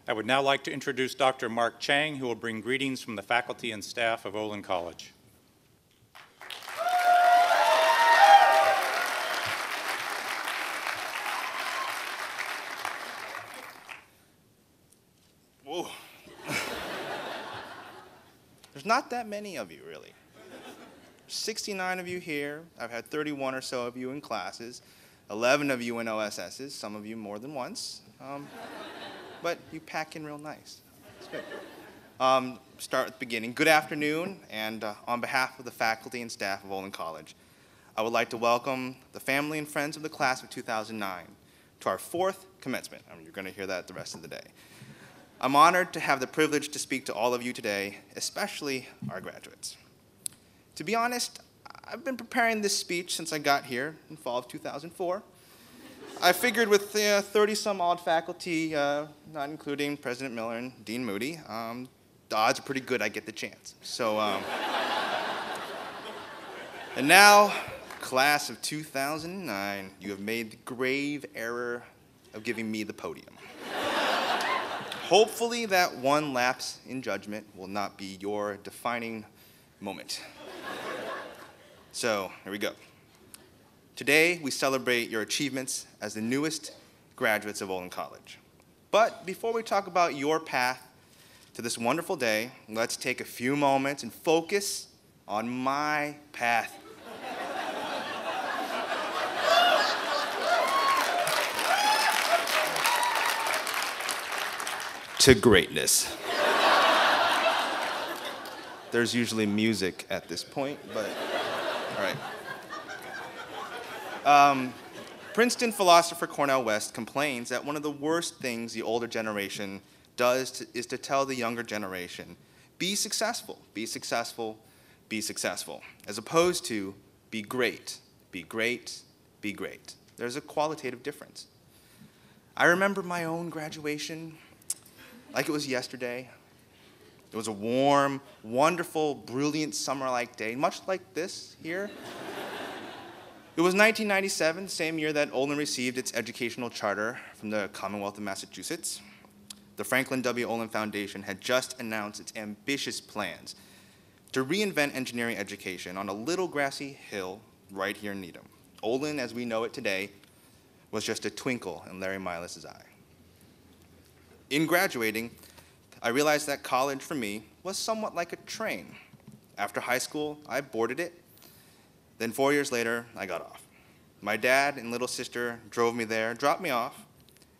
I would now like to introduce Dr. Mark Chang, who will bring greetings from the faculty and staff of Olin College. Whoa. There's not that many of you, really. 69 of you here. I've had 31 or so of you in classes, 11 of you in OSSs, some of you more than once. But you pack in real nice. It's good. Start at the beginning. Good afternoon, and on behalf of the faculty and staff of Olin College, I would like to welcome the family and friends of the class of 2009 to our fourth commencement. You're going to hear that the rest of the day. I'm honored to have the privilege to speak to all of you today, especially our graduates. To be honest, I've been preparing this speech since I got here in fall of 2004. I figured with 30-some-odd faculty, not including President Miller and Dean Moody, the odds are pretty good I get the chance. So, and now, class of 2009, you have made the grave error of giving me the podium. Hopefully that one lapse in judgment will not be your defining moment. So, here we go. Today, we celebrate your achievements as the newest graduates of Olin College. But before we talk about your path to this wonderful day, let's take a few moments and focus on my path. To greatness. There's usually music at this point, but all right. Princeton philosopher Cornel West complains that one of the worst things the older generation does is to tell the younger generation, be successful, be successful, be successful, as opposed to be great, be great, be great. There's a qualitative difference. I remember my own graduation like it was yesterday. It was a warm, wonderful, brilliant summer-like day, much like this here. It was 1997, the same year that Olin received its educational charter from the Commonwealth of Massachusetts. The Franklin W. Olin Foundation had just announced its ambitious plans to reinvent engineering education on a little grassy hill right here in Needham. Olin, as we know it today, was just a twinkle in Larry Milas's eye. In graduating, I realized that college for me was somewhat like a train. After high school, I boarded it. Then 4 years later, I got off. My dad and little sister drove me there, dropped me off,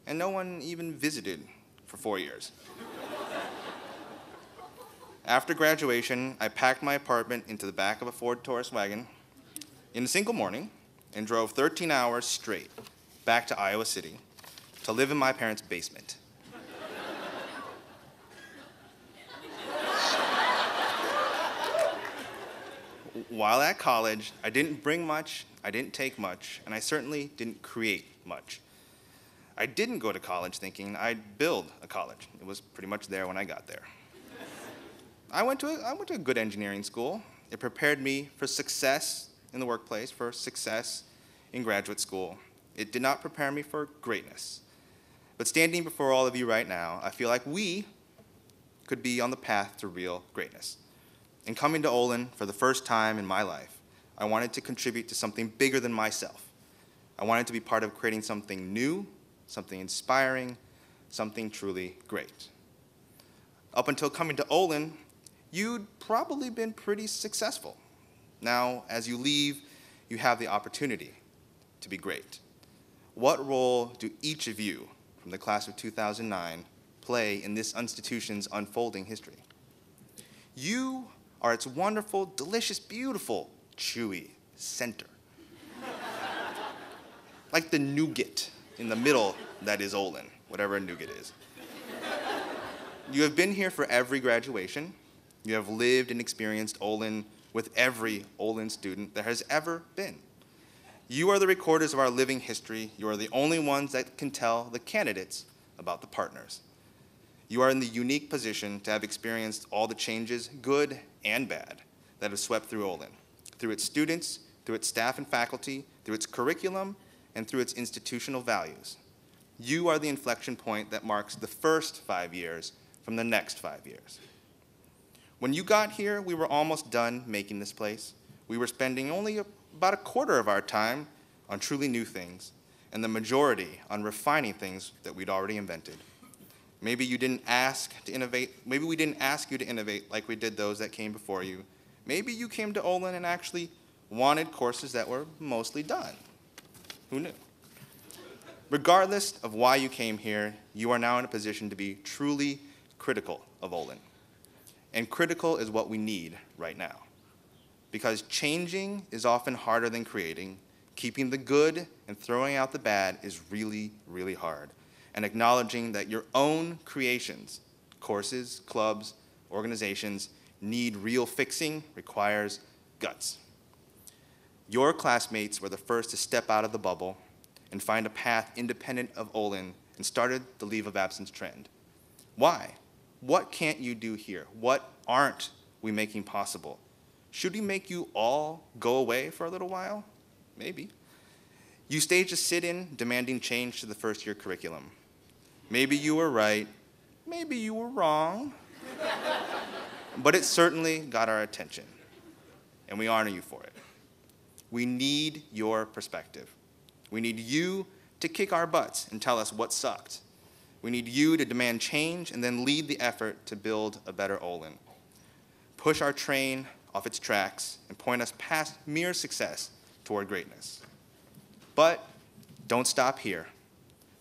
and no one even visited for 4 years. After graduation, I packed my apartment into the back of a Ford Taurus wagon in a single morning and drove 13 hours straight back to Iowa City to live in my parents' basement. While at college, I didn't bring much, I didn't take much, and I certainly didn't create much. I didn't go to college thinking I'd build a college. It was pretty much there when I got there. I went to a good engineering school. It prepared me for success in the workplace, for success in graduate school. It did not prepare me for greatness. But standing before all of you right now, I feel like we could be on the path to real greatness. In coming to Olin for the first time in my life, I wanted to contribute to something bigger than myself. I wanted to be part of creating something new, something inspiring, something truly great. Up until coming to Olin, you'd probably been pretty successful. Now, as you leave, you have the opportunity to be great. What role do each of you from the class of 2009 play in this institution's unfolding history? You are its wonderful, delicious, beautiful, chewy center. Like the nougat in the middle that is Olin, whatever a nougat is. You have been here for every graduation. You have lived and experienced Olin with every Olin student there has ever been. You are the recorders of our living history. You are the only ones that can tell the candidates about the partners. You are in the unique position to have experienced all the changes, good and bad, that have swept through Olin, through its students, through its staff and faculty, through its curriculum, and through its institutional values. You are the inflection point that marks the first 5 years from the next 5 years. When you got here, we were almost done making this place. We were spending only about a quarter of our time on truly new things, and the majority on refining things that we'd already invented. Maybe you didn't ask to innovate. Maybe we didn't ask you to innovate like we did those that came before you. Maybe you came to Olin and actually wanted courses that were mostly done. Who knew? Regardless of why you came here, you are now in a position to be truly critical of Olin. And critical is what we need right now. Because changing is often harder than creating. Keeping the good and throwing out the bad is really, really hard. And acknowledging that your own creations, courses, clubs, organizations, need real fixing requires guts. Your classmates were the first to step out of the bubble and find a path independent of Olin and started the leave of absence trend. Why? What can't you do here? What aren't we making possible? Should we make you all go away for a little while? Maybe. You staged a sit-in demanding change to the first-year curriculum. Maybe you were right, maybe you were wrong, but it certainly got our attention, and we honor you for it. We need your perspective. We need you to kick our butts and tell us what sucked. We need you to demand change and then lead the effort to build a better Olin. Push our train off its tracks and point us past mere success toward greatness. But don't stop here.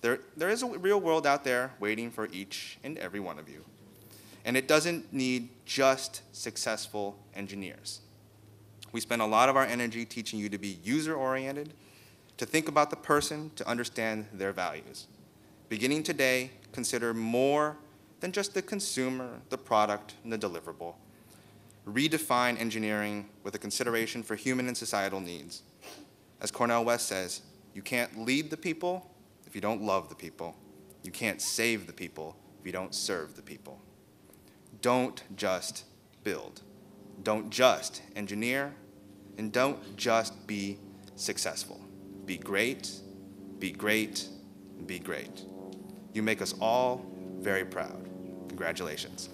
There is a real world out there waiting for each and every one of you. And it doesn't need just successful engineers. We spend a lot of our energy teaching you to be user-oriented, to think about the person, to understand their values. Beginning today, consider more than just the consumer, the product, and the deliverable. Redefine engineering with a consideration for human and societal needs. As Cornell West says, you can't lead the people if you don't love the people. You can't save the people if you don't serve the people. Don't just build. Don't just engineer. And don't just be successful. Be great, be great, be great. You make us all very proud. Congratulations.